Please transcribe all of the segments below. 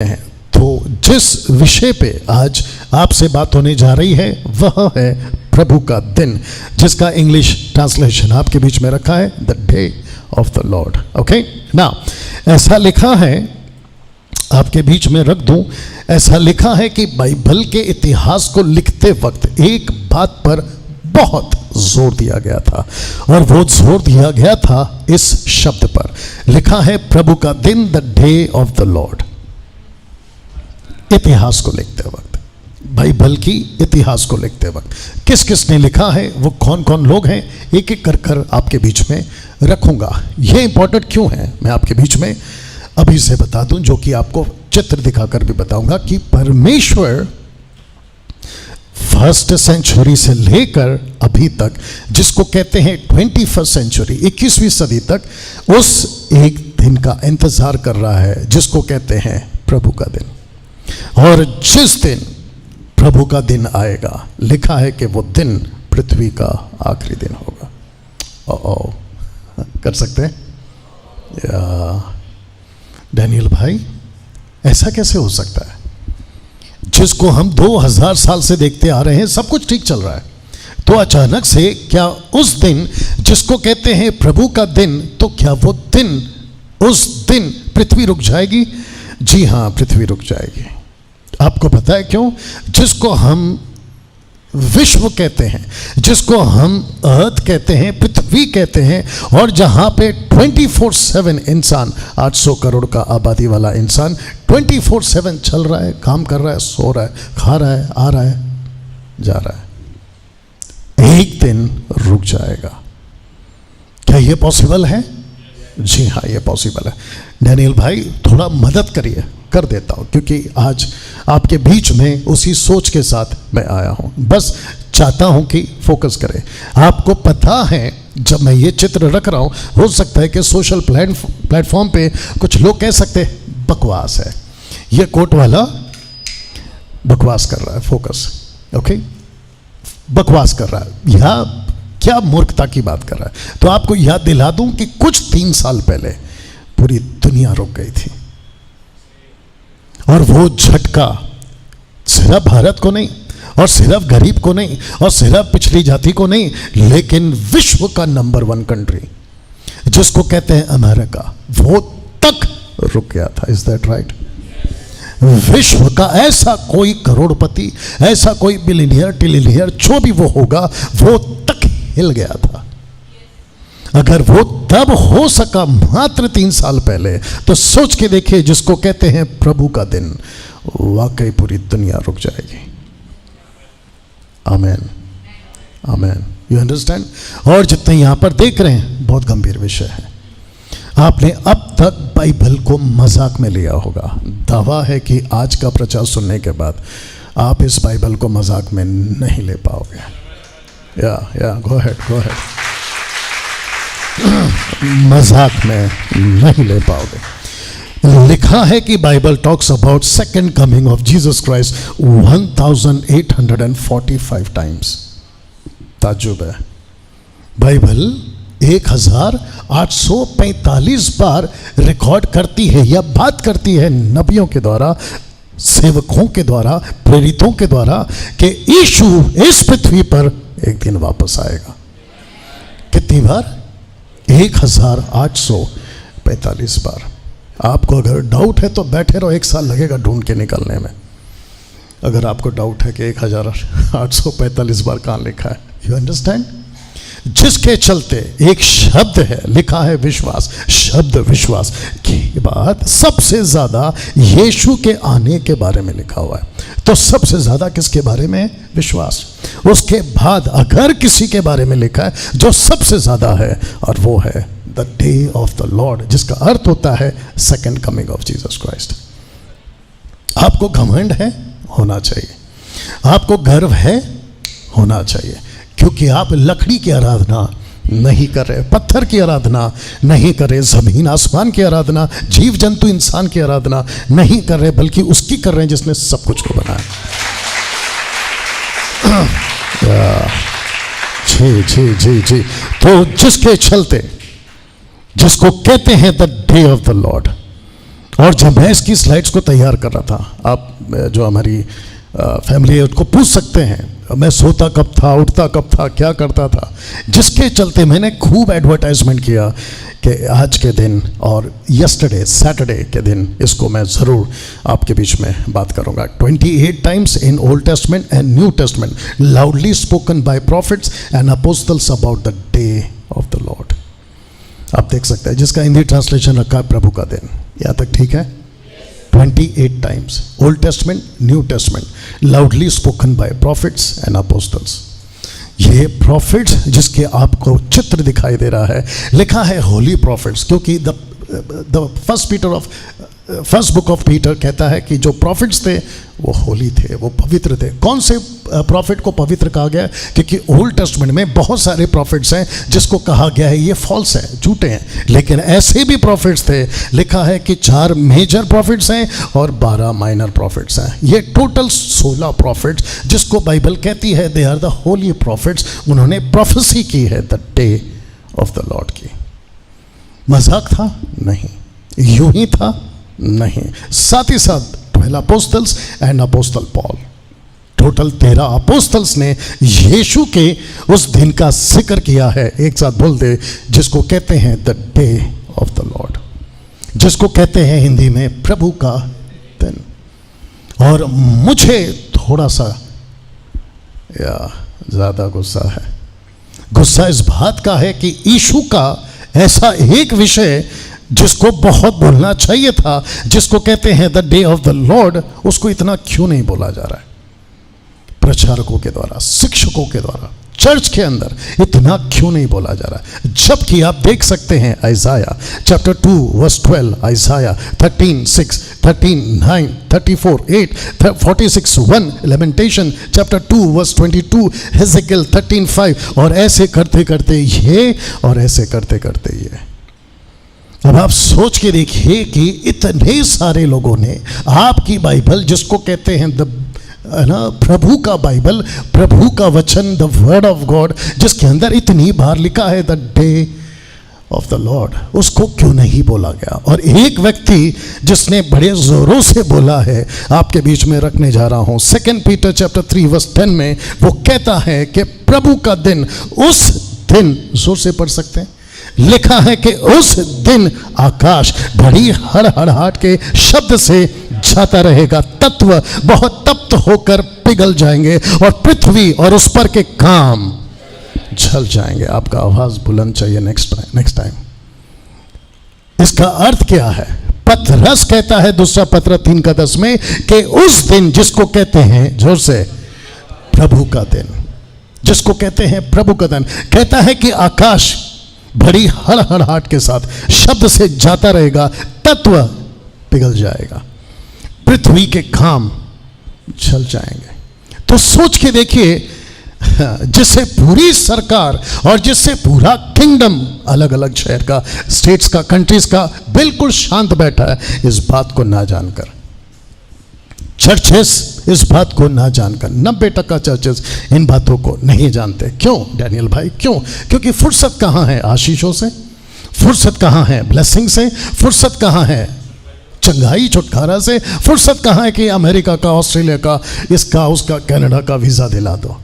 हैं। तो जिस विषय पे आज आपसे बात होने जा रही है वह है प्रभु का दिन, जिसका इंग्लिश ट्रांसलेशन आपके बीच में रखा है the day of the Lord. Okay ना, ऐसा लिखा है, आपके बीच में रख दूं, ऐसा लिखा है कि बाइबल के इतिहास को लिखते वक्त एक बात पर बहुत जोर दिया गया था, और वो जोर दिया गया था इस शब्द पर। लिखा है प्रभु का दिन, the day of the Lord. इतिहास को लिखते वक्त, बाइबल की इतिहास को लिखते वक्त किस किस ने लिखा है, वो कौन कौन लोग हैं, एक एक कर आपके बीच में रखूंगा। ये इंपॉर्टेंट क्यों है मैं आपके बीच में अभी से बता दूं, जो कि आपको चित्र दिखाकर भी बताऊंगा कि परमेश्वर फर्स्ट सेंचुरी से लेकर अभी तक, जिसको कहते हैं 21st सेंचुरी, 21वीं सदी तक, उस एक दिन का इंतजार कर रहा है जिसको कहते हैं प्रभु का दिन। और जिस दिन प्रभु का दिन आएगा, लिखा है कि वो दिन पृथ्वी का आखिरी दिन होगा। ओ कर सकते हैं डैनियल भाई, ऐसा कैसे हो सकता है? जिसको हम 2000 साल से देखते आ रहे हैं, सब कुछ ठीक चल रहा है, तो अचानक से क्या उस दिन जिसको कहते हैं प्रभु का दिन, तो क्या वो दिन, उस दिन पृथ्वी रुक जाएगी? जी हाँ, पृथ्वी रुक जाएगी। आपको पता है क्यों? जिसको हम विश्व कहते हैं, जिसको हम अर्थ कहते हैं, पृथ्वी कहते हैं, और जहां पे 24/7 इंसान, 800 करोड़ का आबादी वाला इंसान 24/7 चल रहा है, काम कर रहा है, सो रहा है, खा रहा है, आ रहा है, जा रहा है, एक दिन रुक जाएगा। क्या ये पॉसिबल है? जी हाँ, ये पॉसिबल है। डैनियल भाई थोड़ा मदद करिए, कर देता हूँ, क्योंकि आज आपके बीच में उसी सोच के साथ मैं आया हूँ। बस चाहता हूँ कि फोकस करें। आपको पता है, जब मैं ये चित्र रख रहा हूँ, हो सकता है कि सोशल प्लेटफॉर्म पे कुछ लोग कह सकते हैं बकवास है, ये कोट वाला बकवास कर रहा है, फोकस, ओके, बकवास कर रहा है, या क्या मूर्खता की बात कर रहा है। तो आपको याद दिला दूं कि कुछ 3 साल पहले पूरी दुनिया रुक गई थी, और वो झटका सिर्फ भारत को नहीं, और सिर्फ गरीब को नहीं, और सिर्फ पिछड़ी जाति को नहीं, लेकिन विश्व का नंबर 1 कंट्री जिसको कहते हैं अमेरिका, वो तक रुक गया था। Is that right? विश्व का ऐसा कोई करोड़पति, ऐसा कोई बिलियनियर, टिलियनियर, जो भी वो होगा, वो तक हिल गया था। अगर वो तब हो सका मात्र 3 साल पहले, तो सोच के देखिए, जिसको कहते हैं प्रभु का दिन, वाकई पूरी दुनिया रुक जाएगी। Amen, amen. You understand? और जितने यहां पर देख रहे हैं, बहुत गंभीर विषय है। आपने अब तक बाइबल को मजाक में लिया होगा। दावा है कि आज का प्रचार सुनने के बाद आप इस बाइबल को मजाक में नहीं ले पाओगे। या गो अहेड मजाक में नहीं ले पाओगे। लिखा है कि Bible talks about second coming of Jesus Christ 1845 times. ताज्जुब है, बाइबल 1845 बार रिकॉर्ड करती है या बात करती है नबियों के द्वारा, सेवकों के द्वारा, प्रेरितों के द्वारा, कि यीशु इस पृथ्वी पर एक दिन वापस आएगा। कितनी बार? 1845 बार। आपको अगर डाउट है तो बैठे रहो, 1 साल लगेगा ढूंढ के निकलने में। अगर आपको डाउट है कि 1845 बार कहाँ लिखा है। You understand? जिसके चलते एक शब्द है, लिखा है विश्वास, शब्द विश्वास की बात सबसे ज्यादा यीशु के आने के बारे में लिखा हुआ है। तो सबसे ज्यादा किसके बारे में? विश्वास। उसके बाद अगर किसी के बारे में लिखा है जो सबसे ज्यादा है, और वो है the day of the Lord, जिसका अर्थ होता है second coming of Jesus Christ. आपको घमंड है? होना चाहिए। आपको गर्व है? होना चाहिए, क्योंकि आप लकड़ी की आराधना नहीं कर रहे, पत्थर की आराधना नहीं कर रहे, जमीन आसमान की आराधना, जीव जंतु इंसान की आराधना नहीं कर रहे, बल्कि उसकी कर रहे हैं जिसने सब कुछ को बनाया। जी जी जी जी। तो जिसके चलते, जिसको कहते हैं the day of the Lord, और जब मैं इसकी स्लाइड्स को तैयार कर रहा था, आप जो हमारी फैमिली है उसको पूछ सकते हैं मैं सोता कब था, उठता कब था, क्या करता था, जिसके चलते मैंने खूब एडवर्टाइजमेंट किया कि आज के दिन और यस्टरडे सैटरडे के दिन इसको मैं ज़रूर आपके बीच में बात करूंगा। 28 times in old testament and new testament loudly spoken by profits and apostles about the day of the Lord. आप देख सकते हैं जिसका हिंदी ट्रांसलेशन रखा है प्रभु का दिन। यहाँ तक ठीक है? 28 times old testament new testament loudly spoken by profits and apostles. ये प्रॉफिट्स जिसके आपको चित्र दिखाई दे रहा है, लिखा है होली प्रॉफिट्स, क्योंकि the first book of Peter कहता है कि जो प्रॉफिट्स थे वो होली थे, वो पवित्र थे। कौन से प्रॉफिट को पवित्र कहा गया? क्योंकि ओल्ड टेस्टमेंट में बहुत सारे प्रॉफिट्स हैं जिसको कहा गया है ये फॉल्स है, झूठे हैं, लेकिन ऐसे भी प्रॉफिट्स थे, लिखा है कि 4 मेजर प्रॉफिट्स हैं और 12 माइनर प्रॉफिट्स हैं। ये टोटल 16 प्रॉफिट्स जिसको बाइबल कहती है they are the holy prophets. उन्होंने प्रोफेसी की है the day of the Lord की। मजाक था? नहीं। यूं ही था? नहीं। साथ ही साथ 12 apostles and apostle Paul, total 13 apostles ने यीशु के उस दिन का जिक्र किया है। एक साथ बोल दे, जिसको कहते हैं the day of the Lord, जिसको कहते हैं हिंदी में प्रभु का दिन। और मुझे थोड़ा सा या ज़्यादा गुस्सा है। गुस्सा इस बात का है कि यीशु का ऐसा एक विषय जिसको बहुत बोलना चाहिए था, जिसको कहते हैं the day of the Lord, उसको इतना क्यों नहीं बोला जा रहा है? प्रचारकों के द्वारा, शिक्षकों के द्वारा, चर्च के अंदर इतना क्यों नहीं बोला जा रहा है? जबकि आप देख सकते हैं Isaiah chapter 2 verse 12, Isaiah 13:6, 13:9, 34:8, 46:1, Lamentation chapter 2 verse 22, Ezekiel 13:5, और ऐसे करते करते ये और ऐसे करते करते ये। अब आप सोच के देखिए कि इतने सारे लोगों ने आपकी बाइबल, जिसको कहते हैं प्रभु का बाइबल, प्रभु का वचन, द वर्ड ऑफ गॉड, जिसके अंदर इतनी बार लिखा है the day of the Lord, उसको क्यों नहीं बोला गया? और एक व्यक्ति जिसने बड़े जोरों से बोला है, आपके बीच में रखने जा रहा हूं। 2 पीटर चैप्टर 3 वर्स 10 में वो कहता है कि प्रभु का दिन, उस दिन, जोर से पढ़ सकते हैं, लिखा है कि उस दिन आकाश बड़ी हड़हड़ाहट के शब्द से जाता रहेगा, तत्व बहुत तप्त होकर पिघल जाएंगे और पृथ्वी और उस पर के काम जल जाएंगे। आपका आवाज बुलंद चाहिए नेक्स्ट टाइम। इसका अर्थ क्या है? पतरस कहता है दूसरा पत्र 3:10 में कि उस दिन जिसको कहते हैं, जोर से, प्रभु का दिन, जिसको कहते हैं प्रभु का दिन, कहता है कि आकाश बड़ी हड़हड़ाहट के साथ शब्द से जाता रहेगा, तत्व पिघल जाएगा, पृथ्वी के काम जल जाएंगे। तो सोच के देखिए, जिससे पूरी सरकार और जिससे पूरा किंगडम, अलग अलग शहर का, स्टेट्स का, कंट्रीज का, बिल्कुल शांत बैठा है इस बात को ना जानकर। चर्चेस इस बात को ना जानकर, 90% चर्चेस इन बातों को नहीं जानते। क्यों डैनियल भाई, क्यों? क्योंकि फुर्सत कहाँ है आशीषों से, फुर्सत कहाँ है ब्लेसिंग से, फुर्सत कहाँ है चंगाई छुटकारा से, फुर्सत कहाँ है कि अमेरिका का, ऑस्ट्रेलिया का, इसका उसका, कनाडा का वीज़ा दिला दो।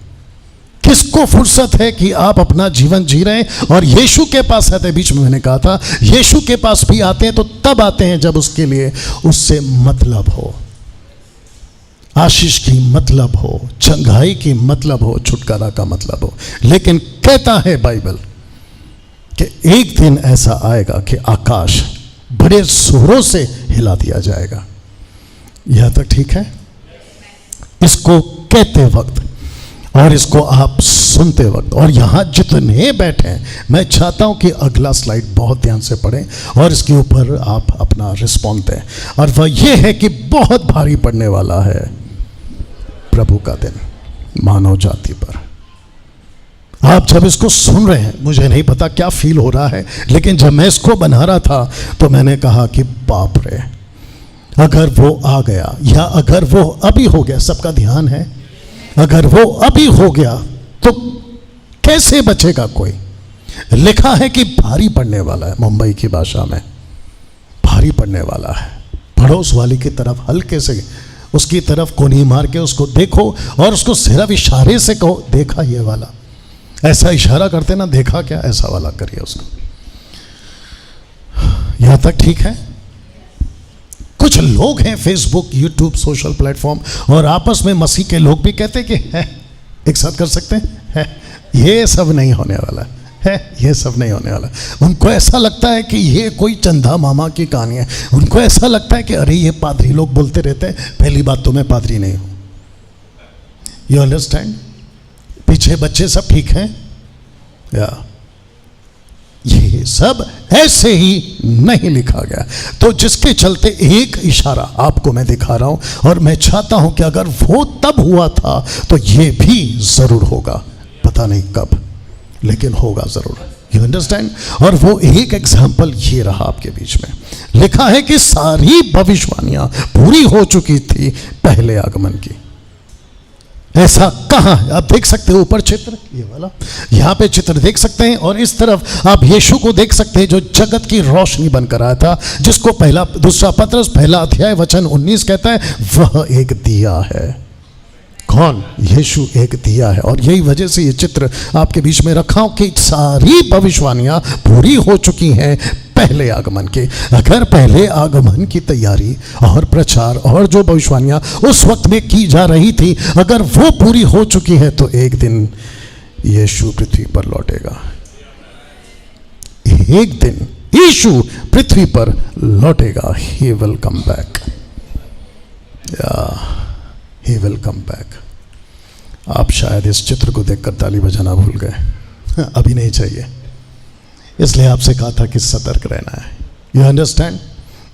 किसको फुर्सत है कि आप अपना जीवन जी रहे हैं और यीशु के पास आते हैं? बीच में मैंने कहा था, यीशु के पास भी आते हैं तो तब आते हैं जब उसके लिए उससे मतलब हो, आशीष की मतलब हो, चंगाई की मतलब हो, छुटकारा का मतलब हो। लेकिन कहता है बाइबल कि एक दिन ऐसा आएगा कि आकाश बड़े जोरों से हिला दिया जाएगा। यहां तक ठीक है? इसको कहते वक्त और इसको आप सुनते वक्त, और यहां जितने बैठे हैं, मैं चाहता हूं कि अगला स्लाइड बहुत ध्यान से पढ़ें और इसके ऊपर आप अपना रिस्पॉन्स दें। और वह यह है कि बहुत भारी पड़ने वाला है प्रभु का दिन मानव जाति पर। आप जब इसको सुन रहे हैं, मुझे नहीं पता क्या फील हो रहा है, लेकिन जब मैं इसको बना रहा था तो मैंने कहा कि बाप रे, अगर वो आ गया, या अगर वो अभी हो गया, सबका ध्यान है, अगर वो अभी हो गया तो कैसे बचेगा कोई? लिखा है कि भारी पड़ने वाला है, मुंबई की भाषा में भारी पड़ने वाला है। पड़ोस वाली की तरफ हल्के से उसकी तरफ कोनी मार के उसको देखो और उसको सिर्फ इशारे से कहो, देखा ये वाला। ऐसा इशारा करते ना, देखा क्या, ऐसा वाला करिए उसको। यहां तक ठीक है? कुछ लोग हैं फेसबुक, यूट्यूब, सोशल प्लेटफॉर्म और आपस में मसीह के लोग भी कहते हैं कि है, एक साथ कर सकते हैं, है, ये सब नहीं होने वाला है, ये सब नहीं होने वाला। उनको ऐसा लगता है कि ये कोई चंदा मामा की कहानी है। उनको ऐसा लगता है कि अरे ये पादरी लोग बोलते रहते हैं। पहली बात तो मैं पादरी नहीं हूं, यू अंडरस्टैंड? पीछे बच्चे सब ठीक हैं या? ये सब ऐसे ही नहीं लिखा गया। तो जिसके चलते एक इशारा आपको मैं दिखा रहा हूं और मैं चाहता हूं कि अगर वो तब हुआ था तो ये भी जरूर होगा, पता नहीं कब, लेकिन होगा जरूर। You understand? और वो एक एग्जाम्पल ये रहा आपके बीच में। लिखा है कि सारी भविष्यवाणियां पूरी हो चुकी थी पहले आगमन की। ऐसा कहां है? आप देख सकते हो ऊपर चित्र, ये वाला यहां पे चित्र देख सकते हैं और इस तरफ आप यीशु को देख सकते हैं जो जगत की रोशनी बनकर आया था, जिसको पहला दूसरा पत्रस पहला अध्याय वचन 19 कहता है वह एक दिया है। कौन? यीशु एक दिया है। और यही वजह से ये चित्र आपके बीच में रखा हूं कि सारी भविष्यवाणियां पूरी हो चुकी हैं पहले आगमन के। अगर पहले आगमन की तैयारी और प्रचार और जो भविष्यवाणियां उस वक्त में की जा रही थी, अगर वो पूरी हो चुकी है तो एक दिन यीशु पृथ्वी पर लौटेगा। एक दिन यीशु पृथ्वी पर लौटेगा। He will come back, he will come back. आप शायद इस चित्र को देखकर ताली बजाना भूल गए। अभी नहीं चाहिए, इसलिए आपसे कहा था कि सतर्क रहना है। You understand?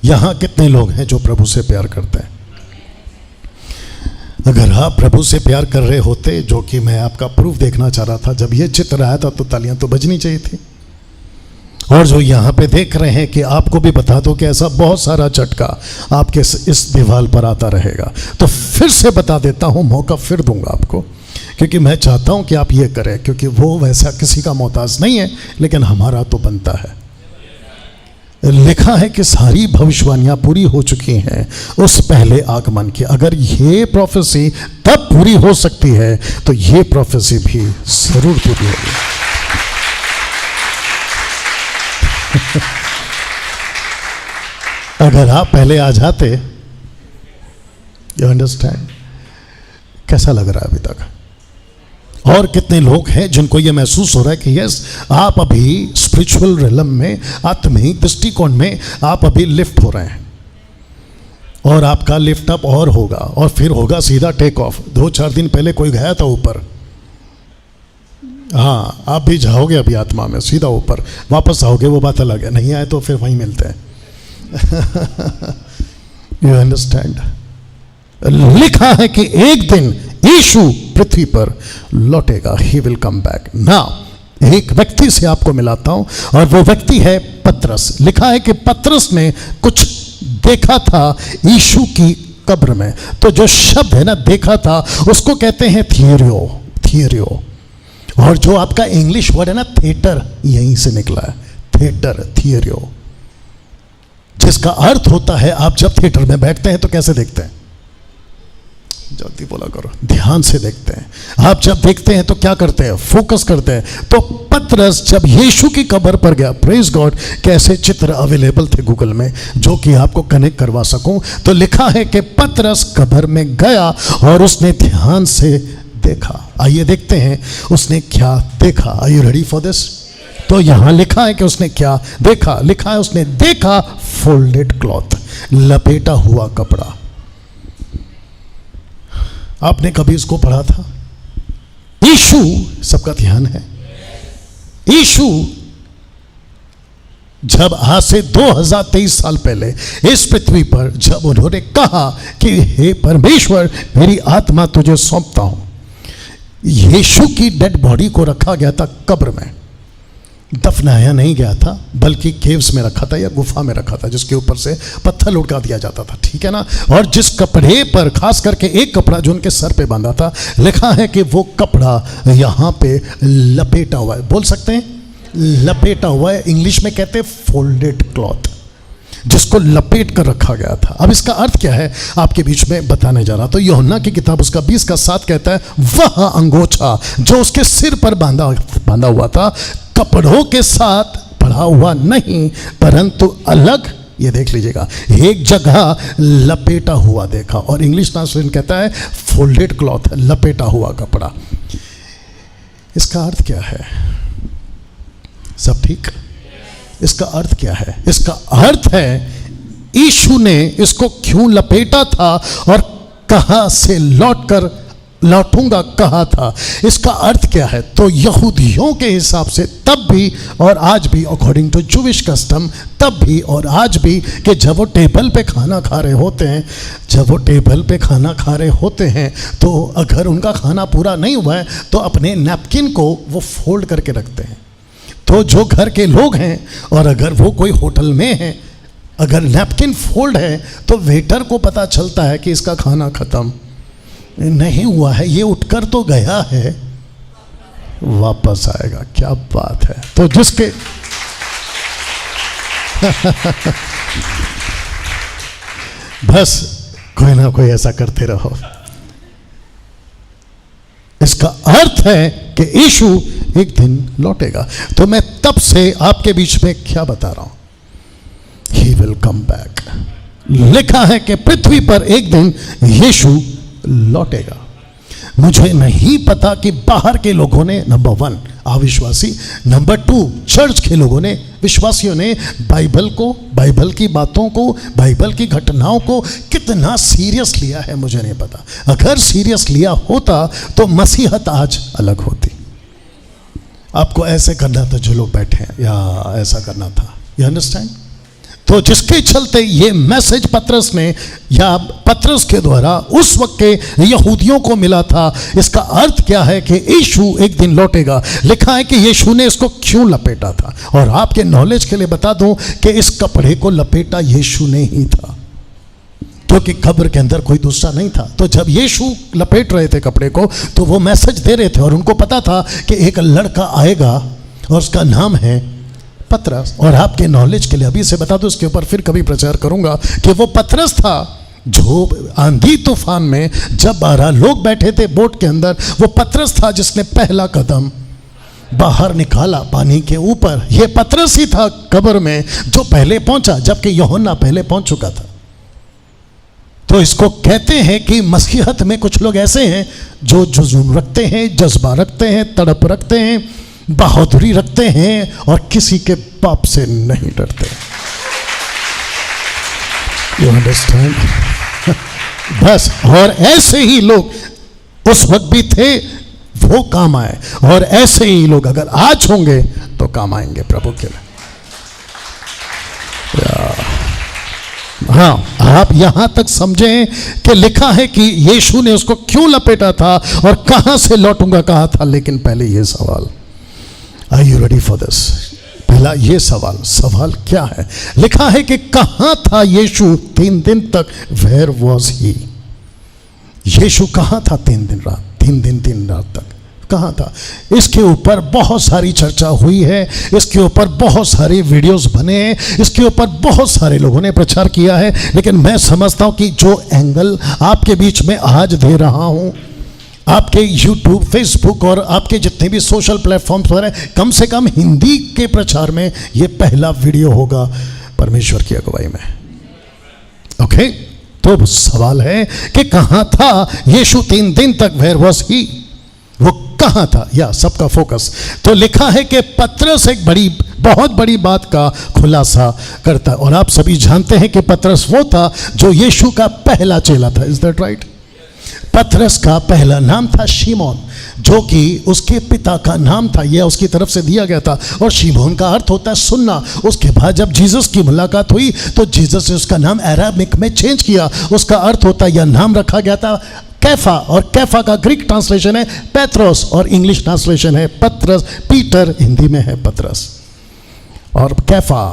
यहां कितने लोग हैं जो प्रभु से प्यार करते हैं? अगर आप प्रभु से प्यार कर रहे होते, जो कि मैं आपका प्रूफ देखना चाह रहा था, जब ये चित्र आया था तो तालियां तो बजनी चाहिए थी। और जो यहाँ पे देख रहे हैं कि आपको भी बता दो कि ऐसा बहुत सारा झटका आपके इस दीवार पर आता रहेगा। तो फिर से बता देता हूँ, मौका फिर दूंगा आपको, क्योंकि मैं चाहता हूँ कि आप ये करें, क्योंकि वो वैसा किसी का मोहताज नहीं है, लेकिन हमारा तो बनता है। लिखा है कि सारी भविष्यवाणियां पूरी हो चुकी हैं उस पहले आगमन की। अगर ये प्रोफेसी तब पूरी हो सकती है तो ये प्रोफेसी भी जरूर पूरी होगी। अगर आप पहले आ जाते, यू अंडरस्टैंड? कैसा लग रहा है अभी तक? और कितने लोग हैं जिनको ये महसूस हो रहा है कि यस, आप अभी स्पिरिचुअल रिलम में, आत्मिक दृष्टिकोण में आप अभी लिफ्ट हो रहे हैं और आपका लिफ्ट अप और होगा और फिर होगा सीधा टेक ऑफ। 2-4 दिन पहले कोई गया था ऊपर, हाँ, आप भी जाओगे अभी आत्मा में सीधा ऊपर, वापस आओगे, वो बात अलग है। नहीं आए तो फिर वहीं मिलते हैं। You understand? लिखा है कि एक दिन यीशु पृथ्वी पर लौटेगा। He will come back. Now एक व्यक्ति से आपको मिलाता हूं और वो व्यक्ति है पतरस। लिखा है कि पतरस ने कुछ देखा था यीशु की कब्र में। तो जो शब्द है ना, देखा था, उसको कहते हैं थियरियो, थियरियो। और जो आपका इंग्लिश वर्ड है ना थिएटर, यहीं से निकला है, थिएटर, थियरियो, जिसका अर्थ होता है आप जब थिएटर में बैठते हैं तो कैसे देखते हैं? जल्दी बोला करो, ध्यान से देखते हैं। आप जब देखते हैं तो क्या करते हैं? फोकस करते हैं। तो पतरस जब यीशु की कब्र पर गया, प्रेज गॉड, कैसे चित्र अवेलेबल थे गूगल में जो कि आपको कनेक्ट करवा सकूं, तो लिखा है कि पतरस कब्र में गया और उसने ध्यान से देखा। आइए देखते हैं उसने क्या देखा। Are you ready for this? तो यहां लिखा है कि उसने क्या देखा। लिखा है उसने देखा फोल्डेड क्लॉथ, लपेटा हुआ कपड़ा। आपने कभी इसको पढ़ा था? यीशु, सबका ध्यान है, यीशु जब आज से 2023 साल पहले इस पृथ्वी पर जब उन्होंने कहा कि हे परमेश्वर, मेरी आत्मा तुझे सौंपता हूं, यीशु की डेड बॉडी को रखा गया था कब्र में, दफनाया नहीं गया था, बल्कि केव्स में रखा था या गुफा में रखा था, जिसके ऊपर से पत्थर लुढ़का दिया जाता था, ठीक है ना। और जिस कपड़े पर, खास करके एक कपड़ा जो उनके सर पे बांधा था, लिखा है कि वो कपड़ा यहाँ पे लपेटा हुआ है। बोल सकते हैं लपेटा हुआ है, इंग्लिश में कहते हैं फोल्डेड क्लॉथ। जिसको लपेट कर रखा गया था। अब इसका अर्थ क्या है आपके बीच में बताने जा रहा। तो यूहन्ना की किताब उसका 20:7 कहता है, वह अंगोछा जो उसके सिर पर बांधा हुआ था कपड़ों के साथ पड़ा हुआ नहीं, परंतु अलग, ये देख लीजिएगा, एक जगह लपेटा हुआ देखा। और इंग्लिश ट्रांसलेशन कहता है फोल्डेड क्लॉथ, लपेटा हुआ कपड़ा। इसका अर्थ क्या है? सब ठीक? इसका अर्थ क्या है? इसका अर्थ है यीशु ने इसको क्यों लपेटा था और कहां से लौटूंगा कहा था। इसका अर्थ क्या है? तो यहूदियों के हिसाब से तब भी और आज भी, अकॉर्डिंग टू जूविश कस्टम, तब भी और आज भी, कि जब वो टेबल पे खाना खा रहे होते हैं, तो अगर उनका खाना पूरा नहीं हुआ है तो अपने नैपकिन को वो फोल्ड करके रखते हैं। तो जो घर के लोग हैं और अगर वो कोई होटल में है, अगर नैपकिन फोल्ड है तो वेटर को पता चलता है कि इसका खाना खत्म नहीं हुआ है, ये उठकर तो गया है, वापस आएगा। क्या बात है। तो जिसके बस कोई ना कोई ऐसा करते रहो। इसका अर्थ है कि यीशु एक दिन लौटेगा। तो मैं तब से आपके बीच में क्या बता रहा हूं, ही विल कम बैक। लिखा है कि पृथ्वी पर एक दिन यीशु लौटेगा। मुझे नहीं पता कि बाहर के लोगों ने, नंबर 1 अविश्वासी, नंबर 2 चर्च के लोगों ने, विश्वासियों ने बाइबल को, बाइबल की बातों को, बाइबल की घटनाओं को कितना सीरियस लिया है मुझे नहीं पता। अगर सीरियस लिया होता तो मसीहत आज अलग होती। आपको ऐसे करना था जो लोग बैठे हैं, या ऐसा करना था, यू अंडरस्टैंड। तो जिसके चलते ये मैसेज पतरस ने या पतरस के द्वारा उस वक्त के यहूदियों को मिला था। इसका अर्थ क्या है कि यीशु एक दिन लौटेगा। लिखा है कि यीशु ने इसको क्यों लपेटा था। और आपके नॉलेज के लिए बता दूं कि इस कपड़े को लपेटा यीशु ने ही था, क्योंकि कब्र के अंदर कोई दूसरा नहीं था। तो जब यीशु लपेट रहे थे कपड़े को, तो वो मैसेज दे रहे थे और उनको पता था कि एक लड़का आएगा और उसका नाम है पतरस। और आपके नॉलेज के लिए अभी से बता दो, इसके ऊपर फिर कभी प्रचार करूंगा, कि वो पतरस था जो आंधी तूफान में जब 12 लोग बैठे थे बोट के अंदर, वो पतरस था जिसने पहला कदम बाहर निकाला पानी के ऊपर। ये पतरस ही था कब्र में जो पहले पहुंचा, जबकि यूहन्ना पहले पहुंच चुका था। तो इसको कहते हैं कि मसीहत में कुछ लोग ऐसे हैं जो जुनून रखते हैं, जज्बा रखते हैं, तड़प रखते हैं, बहादुरी रखते हैं और किसी के पाप से नहीं डरते। You understand. बस, और ऐसे ही लोग उस वक्त भी थे, वो काम आए, और ऐसे ही लोग अगर आज होंगे तो काम आएंगे प्रभु के लिए। हाँ, आप यहां तक समझें कि लिखा है कि यीशु ने उसको क्यों लपेटा था और कहां से लौटूंगा कहा था। लेकिन पहले ये सवाल, are you ready for this? पहला ये सवाल क्या है? लिखा है कि कहां था यीशु 3 दिन तक? वेयर वॉज ही? यीशु कहां था 3 दिन 3 रात तक कहां था? इसके ऊपर बहुत सारी चर्चा हुई है, इसके ऊपर बहुत सारे वीडियोस बने हैं, इसके ऊपर बहुत सारे लोगों ने प्रचार किया है। लेकिन मैं समझता हूं कि जो एंगल आपके बीच में आज दे रहा हूं, आपके YouTube, Facebook और आपके जितने भी सोशल प्लेटफॉर्म्स पर है, कम से कम हिंदी के प्रचार में ये पहला वीडियो होगा परमेश्वर की अगुवाई में। ओके, तो सवाल है कि कहां था यीशु 3 दिन तक? Where was he? वो कहां था? या सबका फोकस। तो लिखा है कि पतरस एक बहुत बड़ी बात का खुलासा करता है। और आप सभी जानते हैं कि पतरस वो था जो यीशु का पहला चेला था। Is that right? पतरस का पहला नाम था शिमोन, जो कि उसके पिता का नाम था, यह उसकी तरफ से दिया गया था। और शिमोन का अर्थ होता है सुनना। उसके बाद जब जीसस की मुलाकात हुई तो जीसस ने उसका नाम अरामिक में चेंज किया। उसका अर्थ होता है, यह नाम रखा गया था कैफा, और कैफा का ग्रीक ट्रांसलेशन है पेत्रोस और इंग्लिश ट्रांसलेशन है पतरस। पीटर हिंदी में है पतरस, और कैफा,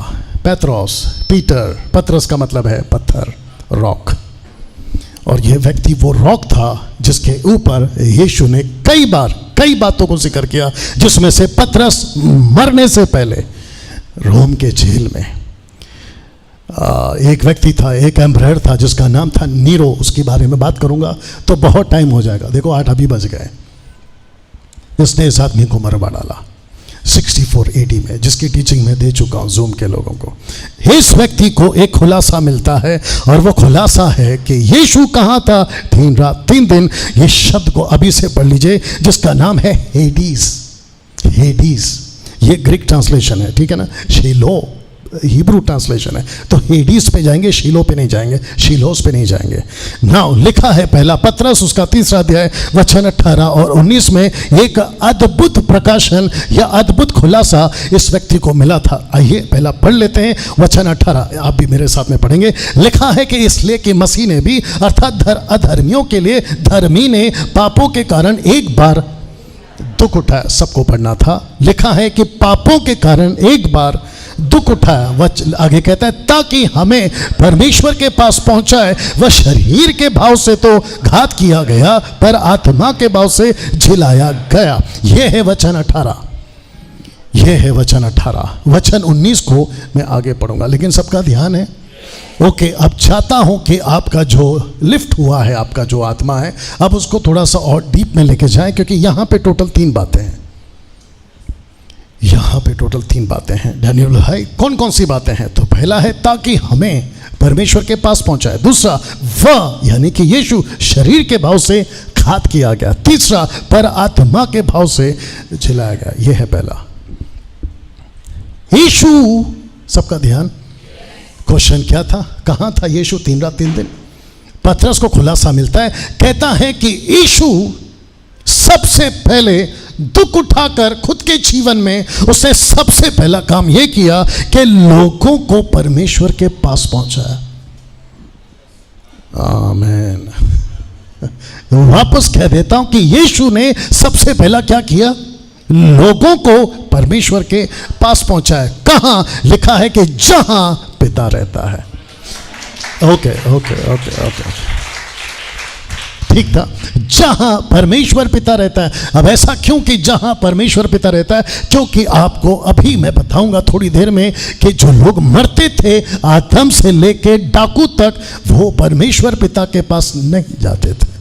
पेत्रोस, पीटर। पतरस का मतलब है पत्थर, रॉक। और यह व्यक्ति वो रॉक था जिसके ऊपर यीशु ने कई बातों को जिक्र किया, जिसमें से पतरस मरने से पहले रोम के जेल में एक व्यक्ति था, एक एम्परर था जिसका नाम था नीरो। उसके बारे में बात करूंगा तो बहुत टाइम हो जाएगा। देखो 8 अभी बज गए। इसने इस आदमी को मरवा डाला 64 AD में, जिसकी टीचिंग मैं दे चुका हूं जूम के लोगों को। इस व्यक्ति को एक खुलासा मिलता है और वो खुलासा है कि यीशु कहाँ था 3 रात 3 दिन। ये शब्द को अभी से पढ़ लीजिए जिसका नाम है हेडीज। हेडीज ये ग्रीक ट्रांसलेशन है, ठीक है ना। शीलो हिब्रू ट्रांसलेशन है। तो हेडीज पे जाएंगे, शीलो पे नहीं जाएंगे, शीलोस पे नहीं जाएंगे। नाउ लिखा है पहला पत्रस उसका 3 अध्याय वचन 18 और 19 में एक अद्भुत प्रकाशन या अद्भुत खुलासा इस व्यक्ति को मिला था। आइए पहला पढ़ लेते हैं वचन 18, आप भी मेरे साथ में पढ़ेंगे। लिखा है कि इसलिए कि मसीह ने भी अर्थात अधर्मियों के लिए धर्मी ने पापों के कारण एक बार दुख उठाया। सबको पढ़ना था। लिखा है कि पापों के कारण एक बार दुख उठाया। वह आगे कहता है ताकि हमें परमेश्वर के पास पहुंचाए। वह शरीर के भाव से तो घात किया गया पर आत्मा के भाव से झिलाया गया। यह है वचन 18। यह है वचन 18। वचन 19 को मैं आगे पढ़ूंगा, लेकिन सबका ध्यान है। ओके, अब चाहता हूं कि आपका जो लिफ्ट हुआ है, आपका जो आत्मा है, अब उसको थोड़ा सा और डीप में लेके जाएं, क्योंकि यहां पे टोटल 3 बातें हैं। यहां पे टोटल 3 बातें हैं। डैनियल भाई कौन कौन सी बातें हैं? तो पहला है ताकि हमें परमेश्वर के पास पहुंचाए। दूसरा वह यानी कि यीशु शरीर के भाव से घात किया गया। तीसरा पर आत्मा के भाव से झिलाया गया। यह है पहला। यीशु, सबका ध्यान। क्वेश्चन क्या था? कहां था यीशु 3 रात 3 दिन? पतरस को खुलासा मिलता है, कहता है कि यीशु सबसे पहले दुख उठाकर खुद के जीवन में उसने सबसे पहला काम यह किया कि लोगों को परमेश्वर के पास पहुंचाया। आमीन। वापस कह देता हूं कि यीशु ने सबसे पहला क्या किया? लोगों को परमेश्वर के पास पहुंचाया। कहां? लिखा है कि जहां पिता रहता है। ओके ओके ओके ओके, ठीक था। जहां परमेश्वर पिता रहता है। अब ऐसा क्यों कि जहां परमेश्वर पिता रहता है? क्योंकि आपको अभी मैं बताऊंगा थोड़ी देर में कि जो लोग मरते थे आदम से लेके डाकू तक, वो परमेश्वर पिता के पास नहीं जाते थे।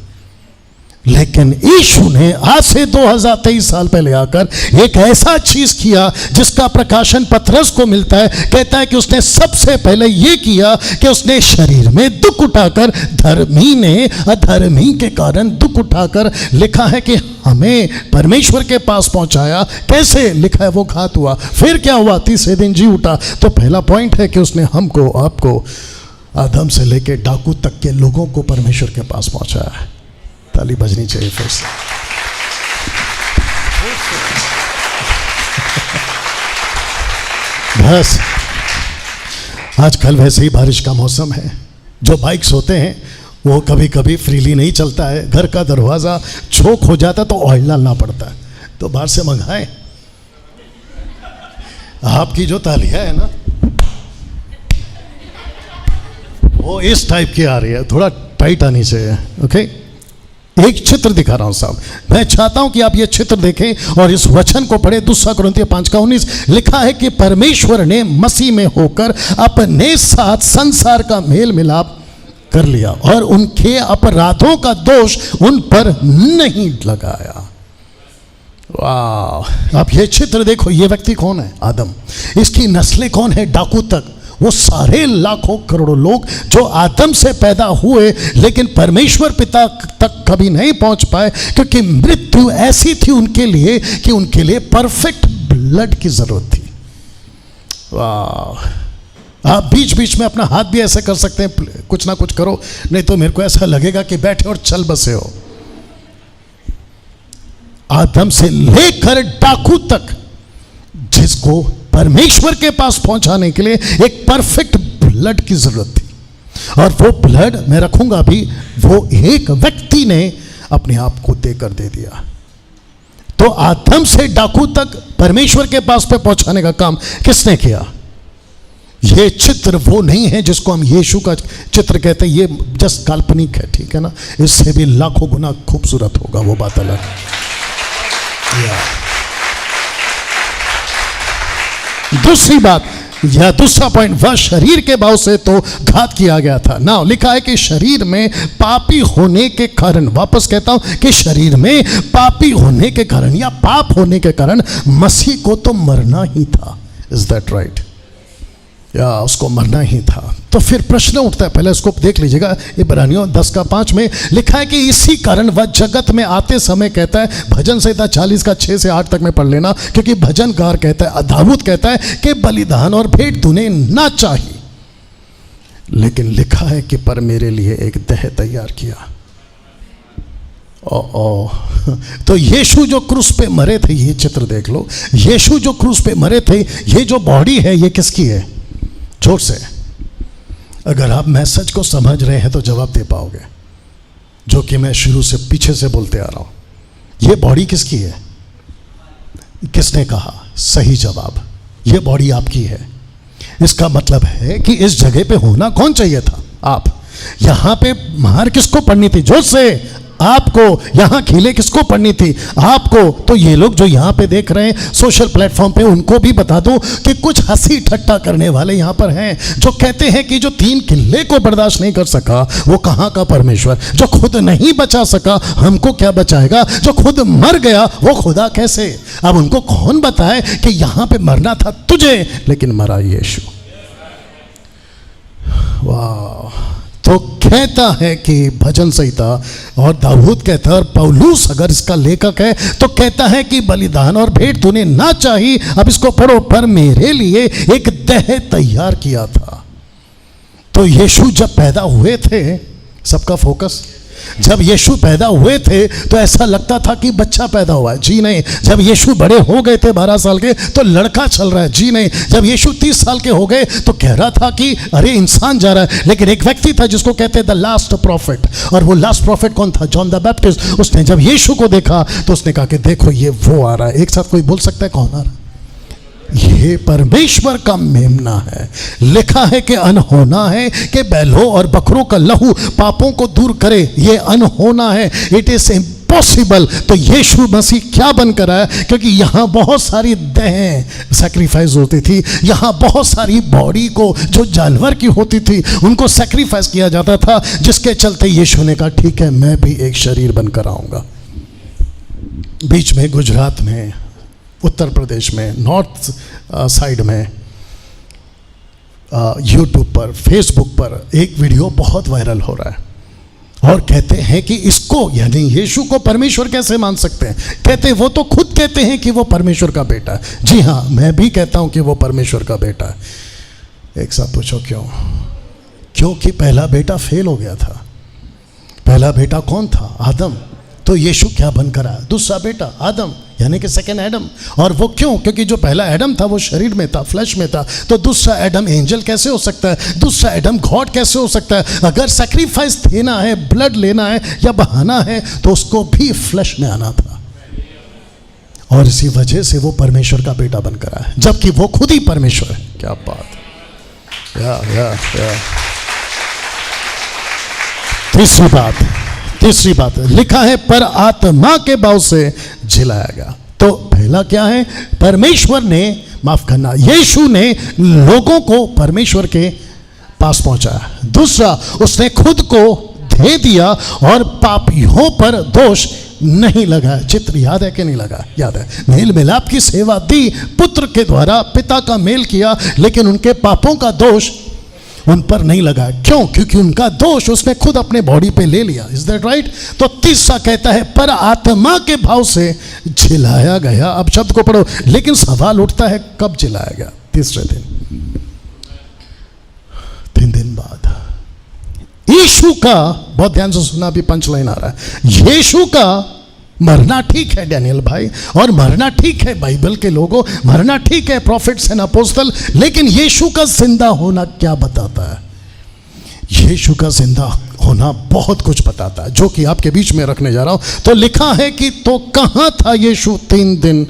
लेकिन यीशु ने आज से 2023 साल पहले आकर एक ऐसा चीज किया जिसका प्रकाशन पतरस को मिलता है। कहता है कि उसने सबसे पहले यह किया कि उसने शरीर में दुख उठाकर, धर्मी ने अधर्मी के कारण दुख उठाकर, लिखा है कि हमें परमेश्वर के पास पहुंचाया। कैसे? लिखा है वो घात हुआ। फिर क्या हुआ? 3 दिन जी उठा। तो पहला पॉइंट है कि उसने हमको, आपको, आदम से लेकर डाकू तक के लोगों को परमेश्वर के पास पहुंचाया है। ताली बजनी चाहिए फिर से। बस आजकल वैसे ही बारिश का मौसम है। जो बाइक्स होते हैं वो कभी कभी फ्रीली नहीं चलता है। घर का दरवाज़ा चोक हो जाता तो ऑयल डालना पड़ता है, तो बाहर से मंगाएं। आपकी जो तालिया है ना वो इस टाइप की आ रही है, थोड़ा टाइट आनी चाहिए। ओके, एक चित्र दिखा रहा हूं साहब। मैं चाहता हूं कि आप ये चित्र देखें और इस वचन को पढ़ें। 2 कुरिन्थियों 5:19 लिखा है कि परमेश्वर ने मसीह में होकर अपने साथ संसार का मेल मिलाप कर लिया और उनके अपराधों का दोष उन पर नहीं लगाया। वाह! आप ये चित्र देखो। ये व्यक्ति कौन है? आदम। इसकी नस्लें कौन है? डाकू तक। वो सारे लाखों करोड़ों लोग जो आदम से पैदा हुए लेकिन परमेश्वर पिता तक कभी नहीं पहुंच पाए, क्योंकि मृत्यु ऐसी थी उनके लिए कि उनके लिए परफेक्ट ब्लड की जरूरत थी। वाह! आप बीच बीच में अपना हाथ भी ऐसे कर सकते हैं, कुछ ना कुछ करो, नहीं तो मेरे को ऐसा लगेगा कि बैठे और चल बसे हो। आदम से लेकर डाकू तक जिसको परमेश्वर के पास पहुंचाने के लिए एक परफेक्ट ब्लड की जरूरत थी, और वो ब्लड मैं रखूंगा भी, वो एक व्यक्ति ने अपने आप को देकर दे दिया। तो आदम से डाकू तक परमेश्वर के पास पे पहुंचाने का काम किसने किया? ये चित्र वो नहीं है जिसको हम यीशु का चित्र कहते हैं, ये जस्ट काल्पनिक है, ठीक है ना। इससे भी लाखों गुना खूबसूरत होगा, वो बात अलग है। दूसरी बात, या दूसरा पॉइंट, वह शरीर के भाव से तो घात किया गया था। ना लिखा है कि शरीर में पापी होने के कारण, वापस कहता हूं कि शरीर में पापी होने के कारण या पाप होने के कारण मसीह को तो मरना ही था। Is that right? या उसको मरना ही था। तो फिर प्रश्न उठता है, पहले इसको देख लीजिएगा। इब्रानियों 10:5 में लिखा है कि इसी कारण वह जगत में आते समय कहता है, भजन संहिता 40 का 6 से 8 तक में पढ़ लेना, क्योंकि भजनकार कहता है, दाऊद कहता है कि बलिदान और भेंट तूने ना चाहिए, लेकिन लिखा है कि पर मेरे लिए एक देह तैयार किया। तो यीशु जो क्रूस पे मरे थे, ये चित्र देख लो, यीशु जो क्रूस पे मरे थे, ये जो बॉडी है ये किसकी है? जोर से अगर आप मैसेज को समझ रहे हैं तो जवाब दे पाओगे, जो कि मैं शुरू से पीछे से बोलते आ रहा हूं। ये बॉडी किसकी है? किसने कहा? सही जवाब, ये बॉडी आपकी है। इसका मतलब है कि इस जगह पे होना कौन चाहिए था? आप। यहां पे मार किसको पड़नी थी? जोर से आपको। यहां खीले किसको पड़नी थी? आपको। तो ये लोग जो यहां पे देख रहे हैं सोशल प्लेटफॉर्म पे, उनको भी बता दो कि कुछ हंसी ठट्टा करने वाले यहां पर हैं, जो कहते हैं कि जो 3 किले को बर्दाश्त नहीं कर सका वो कहां का परमेश्वर? जो खुद नहीं बचा सका हमको क्या बचाएगा? जो खुद मर गया वो खुदा कैसे? अब उनको कौन बताए कि यहां पे मरना था तुझे, लेकिन मरा यीशु। वाह। तो कहता है कि भजन संहिता, और दाऊद कहता है, और पौलुस अगर इसका लेखक है तो कहता है कि बलिदान और भेंट तूने ना चाही, अब इसको पढ़ो, पर मेरे लिए एक देह तैयार किया था। तो यीशु जब पैदा हुए थे, सबका फोकस, जब यीशु पैदा हुए थे तो ऐसा लगता था कि बच्चा पैदा हुआ है। जी नहीं। जब यीशु बड़े हो गए थे 12 साल के तो लड़का चल रहा है। जी नहीं। जब यीशु 30 साल के हो गए तो कह रहा था कि अरे इंसान जा रहा है। लेकिन एक व्यक्ति था जिसको कहते हैं द लास्ट प्रॉफिट, और वो लास्ट प्रॉफिट कौन था? John the Baptist. उसने जब यीशु को देखा तो उसने कहा कि देखो ये वो आ रहा है। एक साथ कोई बोल सकता है कौन आ रहा है? ये परमेश्वर का मेमना है। लिखा है कि अनहोना है कि बैलों और बकरों का लहू पापों को दूर करे, ये अनहोना है। It is impossible. तो यीशु मसीह क्या बनकर आया? क्योंकि यहाँ बहुत सारी देह सैक्रिफाइस होती थी, यहाँ बहुत सारी बॉडी को जो जानवर की होती थी उनको सैक्रिफाइस किया जाता था, जिसके चलते यीशु ने कहा ठीक है मैं भी एक शरीर बनकर आऊँगा। बीच में गुजरात में, उत्तर प्रदेश में, नॉर्थ साइड में, यूट्यूब पर, फेसबुक पर एक वीडियो बहुत वायरल हो रहा है, और कहते हैं कि इसको यानी यीशु को परमेश्वर कैसे मान सकते हैं? कहते हैं वो तो खुद कहते हैं कि वो परमेश्वर का बेटा है। जी हाँ, मैं भी कहता हूं कि वो परमेश्वर का बेटा है। एक साथ पूछो क्यों? क्योंकि पहला बेटा फेल हो गया था। पहला बेटा कौन था? आदम। तो यीशु क्या बनकर आया? दूसरा बेटा आदम, यानी कि सेकेंड एडम। और वो क्यों? क्योंकि जो पहला एडम था वो शरीर में था, फ्लैश में था। तो दूसरा एडम एंजल कैसे हो सकता है? दूसरा एडम गॉड कैसे हो सकता है? अगर सैक्रिफाइस देना है, ब्लड लेना है या बहाना है, तो उसको भी फ्लैश में आना था। और इसी वजह से वो परमेश्वर का बेटा बनकर आया, जबकि वो खुद ही परमेश्वर है। क्या बात। या। तीसरी बात लिखा है पर आत्मा के भाव से जिलाया गया। तो पहला क्या है? परमेश्वर ने, माफ करना, यीशु ने लोगों को परमेश्वर के पास पहुंचाया। दूसरा, उसने खुद को दे दिया और पापियों पर दोष नहीं लगा। चित्र याद है कि नहीं लगा? याद है। मेल मिलाप की सेवा दी, पुत्र के द्वारा पिता का मेल किया, लेकिन उनके पापों का दोष उन पर नहीं लगा। क्यों? क्योंकि उनका दोष उसने खुद अपने बॉडी पे ले लिया। Is that right? तो तीसरा कहता है पर आत्मा के भाव से जिलाया गया। अब शब्द को पढ़ो, लेकिन सवाल उठता है कब जिलाया गया? तीसरे दिन, 3 दिन बाद। यीशु का, बहुत ध्यान से सुना, अभी पंच लाइन आ रहा है। यीशु का मरना ठीक है डैनियल भाई, और मरना ठीक है बाइबल के लोगों, मरना ठीक है प्रॉफिट्स एंड अपोस्टल, लेकिन यीशु का जिंदा होना क्या बताता है? यीशु का जिंदा होना बहुत कुछ बताता है, जो कि आपके बीच में रखने जा रहा हूं। तो लिखा है कि तो कहां था यीशु 3 दिन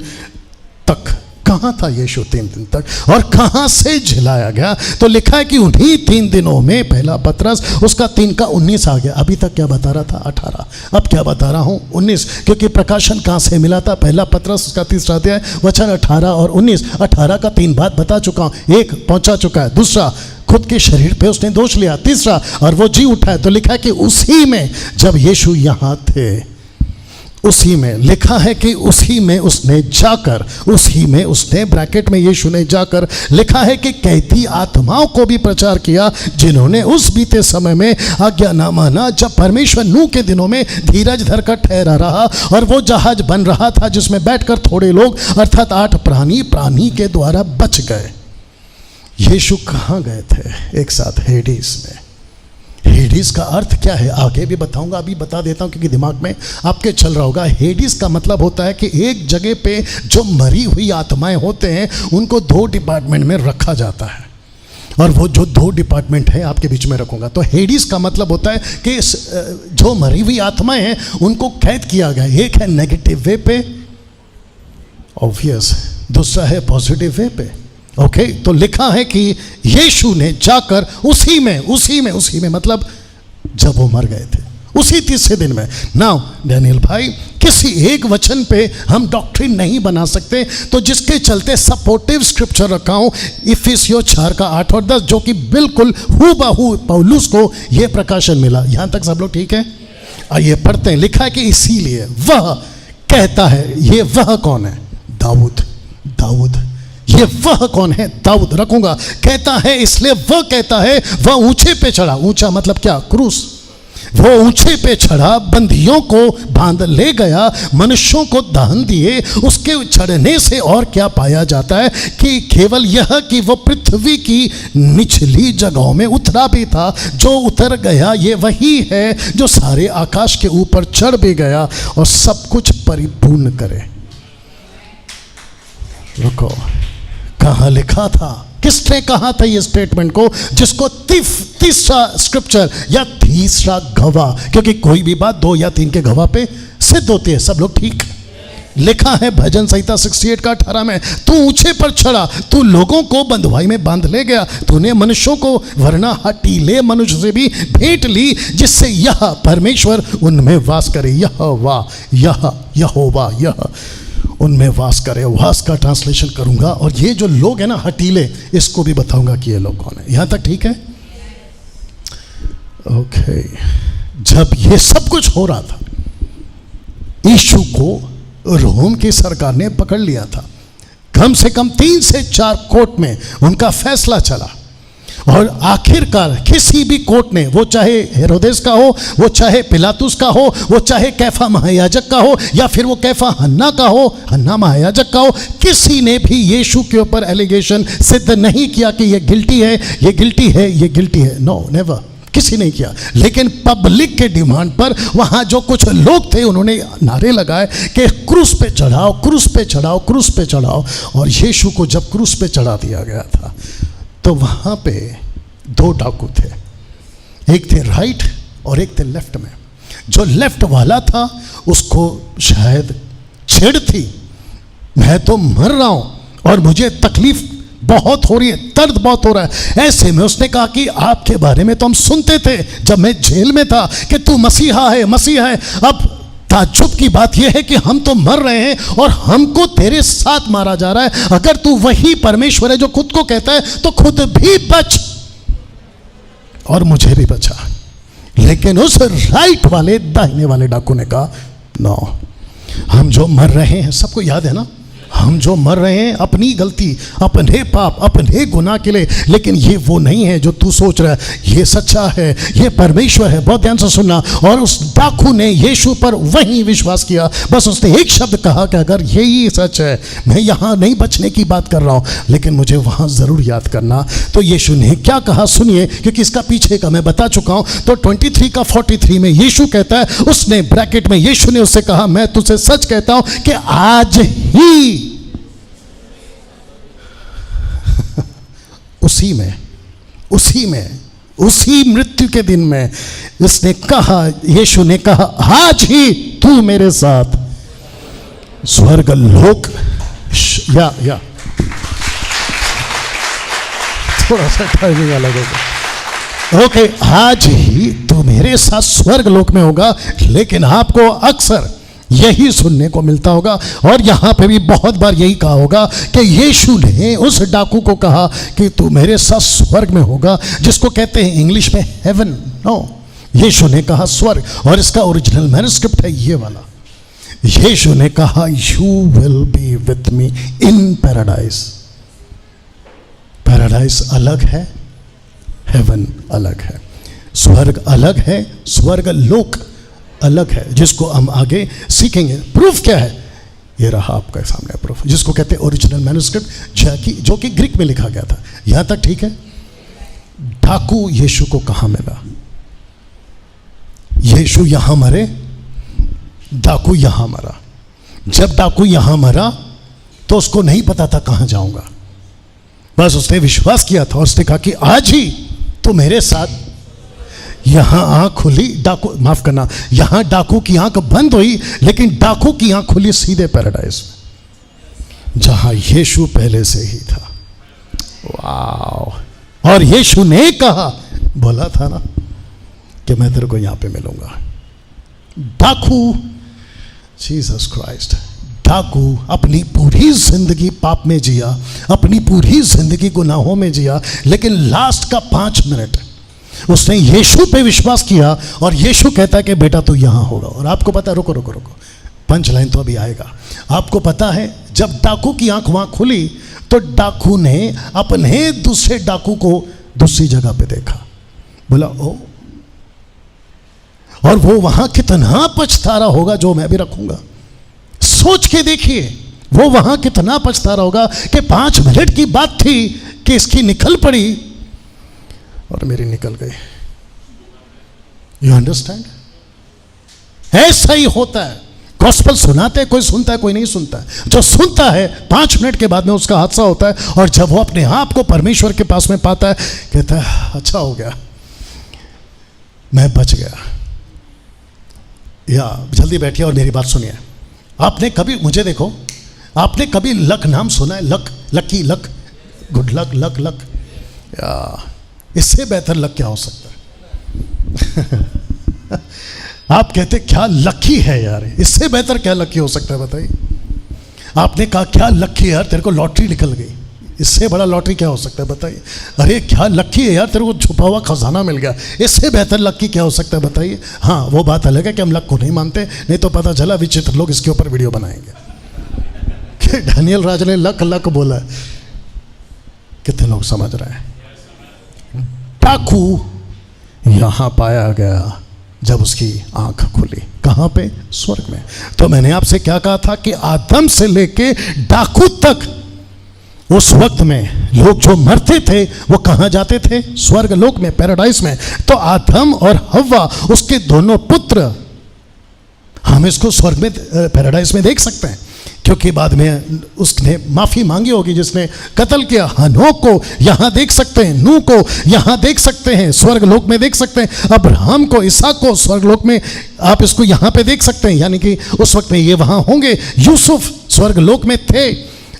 तक? कहाँ था यीशु 3 दिन तक और कहाँ से झिलाया गया? तो लिखा है कि उन्हीं 3 दिनों में पहला पतरस उसका 3 का 19 आ गया। अभी तक क्या बता रहा था? 18। अब क्या बता रहा हूँ? 19, क्योंकि प्रकाशन कहाँ से मिला था? पहला पतरस उसका 3 अध्याय वचन 18 और 19। 18 का 3 बात बता चुका हूँ। एक पहुँचा चुका है, दूसरा खुद के शरीर पे उसने दोष लिया, तीसरा और वो जी उठा है। तो लिखा है कि उसी में जब यीशु यहाँ थे, उसी में लिखा है कि उसी में उसने जाकर, उसी में उसने ब्रैकेट में यीशु ने जाकर लिखा है कि कहती आत्माओं को भी प्रचार किया जिन्होंने उस बीते समय में आज्ञा ना माना, जब परमेश्वर नूह के दिनों में धीरज धरकर ठहरा रहा और वो जहाज बन रहा था जिसमें बैठकर थोड़े लोग अर्थात 8 प्राणी के द्वारा बच गए। यीशु कहाँ गए थे? एक साथ हेडीस में। हेडीस का अर्थ क्या है आगे भी बताऊंगा, अभी बता देता हूं क्योंकि दिमाग में आपके चल रहा होगा। हेडीस का मतलब होता है कि एक जगह पे जो मरी हुई आत्माएं होते हैं उनको 2 डिपार्टमेंट में रखा जाता है, और वो जो 2 डिपार्टमेंट है आपके बीच में रखूंगा। तो हेडीस का मतलब होता है कि जो मरी हुई आत्माएं हैं उनको कैद किया गया। एक है नेगेटिव वे पे, ऑब्वियस, दूसरा है पॉजिटिव वे पे। ओके, तो लिखा है कि यीशु ने जाकर उसी में मतलब जब वो मर गए थे उसी 3 दिन में। नाउ डैनियल भाई, किसी एक वचन पे हम डॉक्ट्रिन नहीं बना सकते, तो जिसके चलते सपोर्टिव स्क्रिप्चर रखा हूं इफिसियों 4 का 8 और 10, जो कि बिल्कुल हूबहू पौलुस को यह प्रकाशन मिला। यहां तक सब लोग ठीक है? आइए पढ़ते हैं। लिखा है कि इसीलिए वह कहता है, ये वह कौन है? दाऊद। ये वह कौन है? दाऊद रखूंगा। कहता है, इसलिए वह कहता है वह ऊंचे पे चढ़ा। ऊंचा मतलब क्या? क्रूस। वो ऊंचे पे चढ़ा, बंदियों को बांध ले गया, मनुष्यों को दहन दिए। उसके चढ़ने से और क्या पाया जाता है कि केवल यह कि वो पृथ्वी की निचली जगहों में उतरा भी था। जो उतर गया ये वही है जो सारे आकाश के ऊपर चढ़ भी गया और सब कुछ परिपूर्ण करे। रुको, कहाँ लिखा था? किसने कहा था ये स्टेटमेंट को, जिसको तीसरा स्क्रिप्चर या तीसरा गवाह, क्योंकि कोई भी बात 2 या 3 के गवाह पे सिद्ध होती है। सब लोग ठीक? लिखा है भजन संहिता 68 का 18 में, तू ऊंचे पर चढ़ा, तू लोगों को बंधुआई में बांध ले गया, तूने मनुष्यों को वरना हटीले मनुष्य से भी भेंट ली, जिससे यह परमेश्वर उनमें वास करे। यहोवा उनमें वास करे। वास का ट्रांसलेशन करूंगा, और ये जो लोग हैं ना हटीले, इसको भी बताऊंगा कि ये लोग कौन है। यहां तक ठीक है? ओके, जब ये सब कुछ हो रहा था, यीशु को रोम की सरकार ने पकड़ लिया था। कम से कम 3 से 4 कोर्ट में उनका फैसला चला, और आखिरकार किसी भी कोर्ट ने, वो चाहे हेरोदेस का हो, वो चाहे पिलातुस का हो, वो चाहे कैफा महायाजक का हो, या फिर वो कैफा हन्ना का हो, हन्ना महायाजक का हो, किसी ने भी यीशु के ऊपर एलिगेशन सिद्ध नहीं किया कि ये गिल्टी है, ये गिल्टी है, ये गिल्टी है। नो, नेवर, किसी ने किया। लेकिन पब्लिक के डिमांड पर वहां जो कुछ लोग थे उन्होंने नारे लगाए कि क्रूस पे चढ़ाओ, क्रूस पे चढ़ाओ, क्रूस पे चढ़ाओ। और यीशु को जब क्रूस पे चढ़ा दिया गया था, तो वहां पे 2 डाकू थे, एक थे राइट और एक थे लेफ्ट में। जो लेफ्ट वाला था उसको शायद छेड़ थी, मैं तो मर रहा हूं और मुझे तकलीफ बहुत हो रही है, दर्द बहुत हो रहा है। ऐसे में उसने कहा कि आपके बारे में तो हम सुनते थे जब मैं जेल में था कि तू मसीहा है, मसीहा है। अब ताज्जुब की बात यह है कि हम तो मर रहे हैं और हमको तेरे साथ मारा जा रहा है। अगर तू वही परमेश्वर है जो खुद को कहता है तो खुद भी बच और मुझे भी बचा। लेकिन उस राइट वाले, दाहिने वाले डाकू ने कहा, नो, हम जो मर रहे हैं, सबको याद है ना, हम जो मर रहे हैं अपनी गलती, अपने पाप, अपने गुनाह के लिए, लेकिन ये वो नहीं है जो तू सोच रहा है, ये सच्चा है, ये परमेश्वर है। बहुत ध्यान से सुनना। और उस डाकू ने यीशु पर वहीं विश्वास किया। बस उसने एक शब्द कहा कि अगर यही सच है, मैं यहाँ नहीं बचने की बात कर रहा हूँ, लेकिन मुझे वहाँ ज़रूर याद करना। तो यीशु ने क्या कहा सुनिए, क्योंकि इसका पीछे का मैं बता चुका हूँ। तो 23 का 43 में यीशु कहता है, उसने ब्रैकेट में यीशु ने उससे कहा, मैं तुझसे सच कहता हूँ कि आज ही उसी मृत्यु के दिन में इसने कहा, यीशु ने कहा, आज ही तू मेरे साथ स्वर्ग लोक थोड़ा सा टाइमिंग अलग होगा। ओके, आज ही तो मेरे साथ स्वर्ग लोक में होगा, लेकिन आपको अक्सर यही सुनने को मिलता होगा और यहां पे भी बहुत बार यही कहा होगा कि यीशु ने उस डाकू को कहा कि तू मेरे साथ स्वर्ग में होगा, जिसको कहते हैं इंग्लिश में हेवन। नो, यीशु ने कहा स्वर्ग, और इसका ओरिजिनल मैन्युस्क्रिप्ट है ये वाला। यीशु ने कहा you will be with me in paradise. Paradise अलग है, हेवन अलग है, स्वर्ग अलग है, स्वर्ग लोक अलग है, जिसको हम आगे सीखेंगे। प्रूफ क्या है? ये रहा आपके सामने प्रूफ, जिसको कहते हैं ओरिजिनल मैन्युस्क्रिप्ट, जो कि ग्रीक में लिखा गया था। यहां तक ठीक है। डाकू यीशु को कहां मिला? यीशु यहां मरे, डाकू यहां मरा। जब डाकू यहां मरा तो उसको नहीं पता था कहां जाऊंगा, बस उसने विश्वास किया था और उसने कहा कि आज ही तो मेरे साथ। यहां आंख खुली, डाकू, माफ करना, यहां डाकू की आंख बंद हुई, लेकिन डाकू की आंख खुली सीधे पैराडाइज में, जहां यीशु पहले से ही था। वाह! और यीशु ने कहा, बोला था ना कि मैं तेरे को यहां पे मिलूंगा। डाकू, जीसस क्राइस्ट, डाकू अपनी पूरी जिंदगी पाप में जिया, अपनी पूरी जिंदगी गुनाहों में जिया, लेकिन लास्ट का 5 मिनट उसने यीशु पे विश्वास किया और यीशु कहता है कि बेटा तू यहां होगा। और आपको पता है, रुको रुको रुको, पंच लाइन तो अभी आएगा। आपको पता है, जब डाकू की आंख वहां खुली तो डाकू ने अपने दूसरे डाकू को दूसरी जगह पे देखा, बोला ओ, और वो वहां कितना पछता रहा होगा जो मैं भी रखूंगा। सोच के देखिए, वो वहां कितना पछता रहा होगा कि 5 मिनट की बात थी कि इसकी निकल पड़ी और मेरी निकल गई। You understand? ऐसा ही होता है। गॉस्पेल सुनाते हैं, कोई सुनता है कोई नहीं सुनता है। जो सुनता है 5 मिनट के बाद में उसका हादसा होता है, और जब वो अपने आप को परमेश्वर के पास में पाता है, कहता है अच्छा हो गया, मैं बच गया। या जल्दी बैठिए और मेरी बात सुनिए। आपने कभी, मुझे देखो, आपने कभी लक नाम सुना है? Luck, lucky, luck, good luck, luck luck. या इससे बेहतर लक क्या हो सकता है? आप कहते क्या लकी है यार, इससे बेहतर क्या लकी हो सकता है बताइए? आपने कहा क्या लकी है यार, तेरे को लॉटरी निकल गई, इससे बड़ा लॉटरी क्या हो सकता है बताइए? अरे क्या लकी है यार, तेरे को छुपा हुआ खजाना मिल गया, इससे बेहतर लकी क्या हो सकता है बताइए? हाँ, वो बात अलग है कि हम लक को नहीं मानते, नहीं तो पता चला विचित्र लोग इसके ऊपर वीडियो बनाएंगे कि डैनियल राज ने लक लक बोला है। कितने लोग समझ रहे हैं? डाकू यहां पाया गया जब उसकी आंख खुली। कहां पे? स्वर्ग में। तो मैंने आपसे क्या कहा था कि आदम से लेके डाकू तक उस वक्त में लोग जो मरते थे वो कहां जाते थे? स्वर्ग लोक में, पैराडाइज में। तो आदम और हव्वा, उसके दोनों पुत्र, हम इसको स्वर्ग में, पैराडाइज में देख सकते हैं, क्योंकि बाद में उसने माफी मांगी होगी जिसने कत्ल किया। हनोक को यहां देख सकते हैं, नूह को यहां देख सकते हैं, स्वर्ग लोक में देख सकते हैं, अब्राहम को, इसहाक को स्वर्ग लोक में आप इसको यहां पे देख सकते हैं, यानी कि उस वक्त में ये वहां होंगे। यूसुफ स्वर्ग लोक में थे,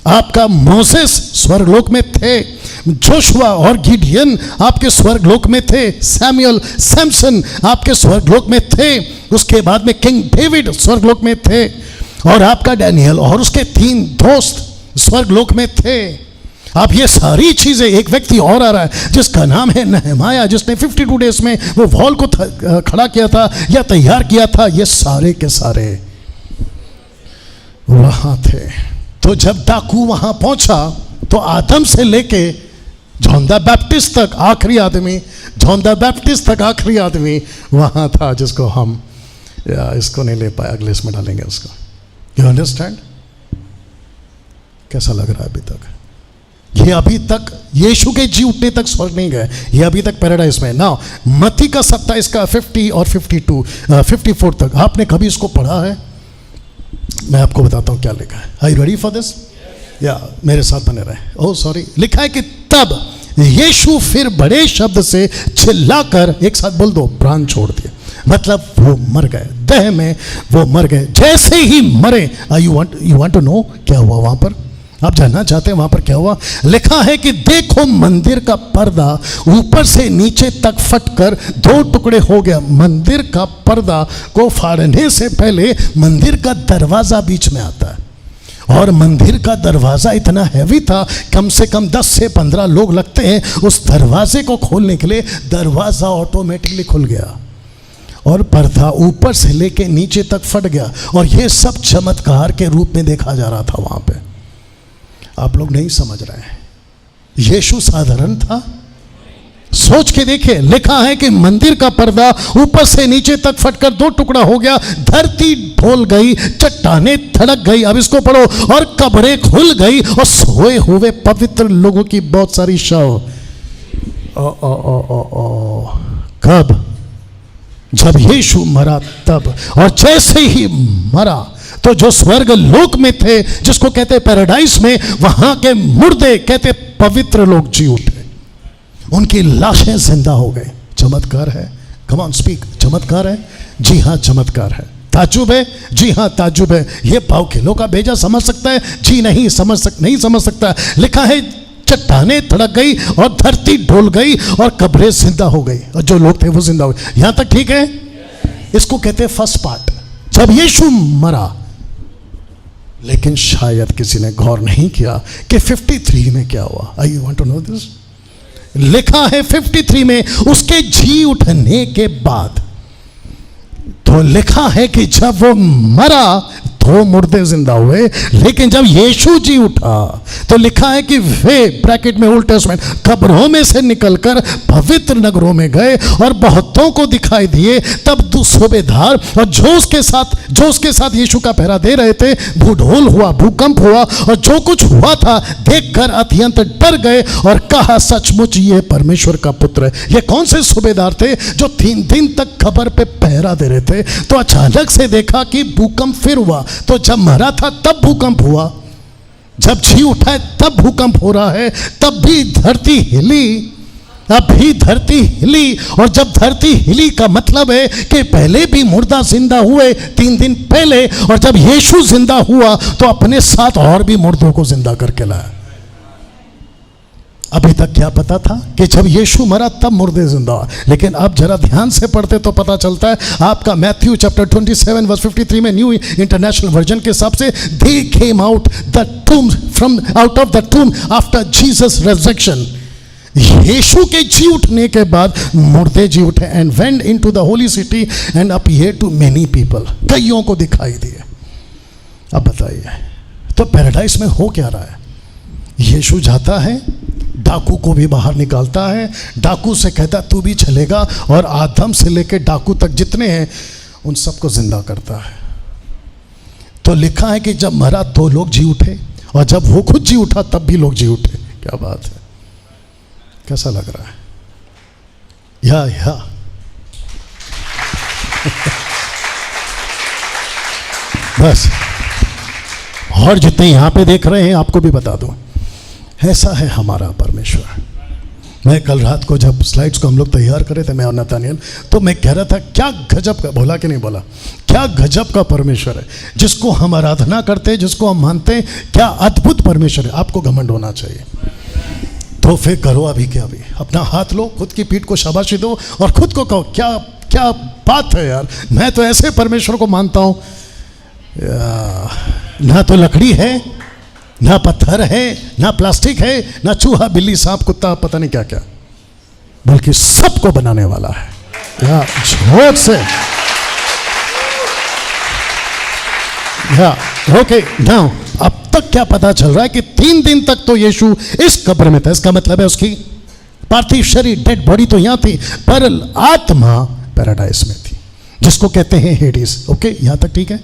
आपका मोसेस स्वर्ग लोक में थे, जोशुआ और गिडियन आपके स्वर्ग लोक में थे, सैमुअल, सैमसन आपके स्वर्ग लोक में थे, उसके बाद में किंग डेविड स्वर्ग लोक में थे, और आपका डैनियल और उसके 3 दोस्त स्वर्ग लोक में थे। अब ये सारी चीजें, एक व्यक्ति और आ रहा है जिसका नाम है नहमाया, जिसने 52 डेज में वो वॉल को खड़ा किया था या तैयार किया था, ये सारे के सारे वहां थे। तो जब डाकू वहां पहुंचा तो आदम से लेके जॉन द बैप्टिस्ट तक आखिरी आदमी, जॉन द बैप्टिस्ट तक आखिरी आदमी वहां था, जिसको हम, या इसको नहीं ले पाए, अगले इसमें डालेंगे उसको। You understand? कैसा लग रहा है अभी तक? ये अभी तक यीशु के जी उठने तक स्वर्ग नहीं गए, ये अभी तक पैराडाइज में। ना मत्ती का 27 का 50 और 54 तक आपने कभी इसको पढ़ा है? मैं आपको बताता हूं क्या लिखा है। Are you ready for this? या मेरे साथ बने रहे। ओह सॉरी, लिखा है कि तब यीशु फिर बड़े शब्द से चिल्लाकर, एक साथ बोल दो, प्राण छोड़ दिए। मतलब वो मर गए, देह में वो मर गए। जैसे ही मरे, यू वांट टू नो क्या हुआ वहां पर? आप जानना चाहते हैं वहां पर क्या हुआ? लिखा है कि देखो मंदिर का पर्दा ऊपर से नीचे तक फटकर 2 टुकड़े हो गया। मंदिर का पर्दा को फाड़ने से पहले मंदिर का दरवाजा बीच में आता है, और मंदिर का दरवाजा इतना हैवी था, कम से कम 10 से 15 लोग लगते हैं उस दरवाजे को खोलने के लिए। दरवाजा ऑटोमेटिकली खुल गया और पर्दा ऊपर से लेके नीचे तक फट गया, और यह सब चमत्कार के रूप में देखा जा रहा था वहां पे। आप लोग नहीं समझ रहे हैं, यीशु साधारण था? सोच के देखिए, लिखा है कि मंदिर का पर्दा ऊपर से नीचे तक फटकर 2 टुकड़ा हो गया, धरती ढोल गई, चट्टानें धड़क गई। अब इसको पढ़ो, और कब्रें खुल गई और सोए हुए पवित्र लोगों की बहुत सारी शव। कब? जब यीशु मरा तब। और जैसे ही मरा तो जो स्वर्ग लोक में थे, जिसको कहते पैराडाइज में, वहां के मुर्दे कहते पवित्र लोग जी उठे, उनकी लाशें जिंदा हो गई। चमत्कार है। Come on speak. चमत्कार है? जी हाँ चमत्कार है। ताज्जुब है? जी हाँ ताज्जुब है। ये पाव किलो का भेजा समझ सकता है? जी नहीं समझ सकता। लिखा है चट्टानें धड़क गई और धरती डोल गई और कब्रें जिंदा हो गई, और जो लोग थे वो जिंदा हो गए। यहां तक ठीक है? इसको कहते हैं फर्स्ट पार्ट, जब यीशु मरा। लेकिन शायद किसी ने गौर नहीं किया कि 53 में क्या हुआ। I you want to know this? लिखा है 53 में उसके जी उठने के बाद, तो लिखा है कि जब वो मरा तो मुर्दे जिंदा हुए, लेकिन जब यीशु जी उठा तो लिखा है कि वे, ब्रैकेट में ओल्ड टेस्टमेंट, कब्रों में से निकलकर पवित्र नगरों में गए और बहुतों को दिखाई दिए। तब सूबेदार और जो उसके साथ यीशु का पहरा दे रहे थे, भूडोल हुआ, भूकंप हुआ, और जो कुछ हुआ था देखकर अत्यंत डर गए और कहा, सचमुच ये परमेश्वर का पुत्र है। ये कौन से सूबेदार थे जो 3 दिन तक कब्र पे पहरा दे रहे थे? तो अचानक से देखा कि भूकंप फिर हुआ। तो जब मरा था तब भूकंप हुआ, जब जी उठा है तब भूकंप हो रहा है, तब भी धरती हिली, अभी धरती हिली। और जब धरती हिली का मतलब है कि पहले भी मुर्दा जिंदा हुए 3 दिन पहले, और जब यीशु जिंदा हुआ तो अपने साथ और भी मुर्दों को जिंदा करके लाया। अभी तक क्या पता था कि जब यीशु मरा तब मुर्दे जिंदा हुआ, लेकिन अब जरा ध्यान से पढ़ते तो पता चलता है। आपका मैथ्यू चैप्टर 27 वर्स 53 में न्यू इंटरनेशनल वर्जन के हिसाब से, they came out the tomb from out of the tomb after Jesus resurrection. Yeshu के जी उठने के बाद मुर्दे जी उठे, and went into the holy city and appear to many people, कईयों को दिखाई दिए। अब बताइए, तो पैराडाइज में हो क्या रहा है? यीशु जाता है, डाकू को भी बाहर निकालता है, डाकू से कहता तू भी चलेगा, और आदम से लेकर डाकू तक जितने हैं उन सबको जिंदा करता है। तो लिखा है कि जब मरा तो लोग जी उठे, और जब वो खुद जी उठा तब भी लोग जी उठे। क्या बात है? कैसा लग रहा है? या बस। और जितने यहां पे देख रहे हैं आपको भी बता दूं, ऐसा है हमारा परमेश्वर। मैं कल रात को जब स्लाइड्स को हम लोग तैयार करे थे, मैं और नतानियल, तो मैं कह रहा था क्या गजब का, बोला कि नहीं बोला, क्या गजब का परमेश्वर है जिसको हम आराधना करते हैं, जिसको हम मानते हैं। क्या अद्भुत परमेश्वर है। आपको घमंड होना चाहिए। तो फिर करो अभी क्या, अभी अपना हाथ लो, खुद की पीठ को शाबाशी दो और खुद को कहो, क्या क्या बात है यार, मैं तो ऐसे परमेश्वर को मानता हूं। ना तो लकड़ी है, ना पत्थर है, ना प्लास्टिक है, ना चूहा बिल्ली सांप कुत्ता पता नहीं क्या क्या, बल्कि सबको बनाने वाला है। या जोर से या ओके। नाउ अब तक क्या पता चल रहा है कि 3 दिन तक तो यीशु इस कब्र में था। इसका मतलब है उसकी पार्थिव शरीर, डेड बॉडी तो यहां थी, पर आत्मा पैराडाइज में थी, जिसको कहते हैं हेडिस। ओके, यहां तक ठीक है।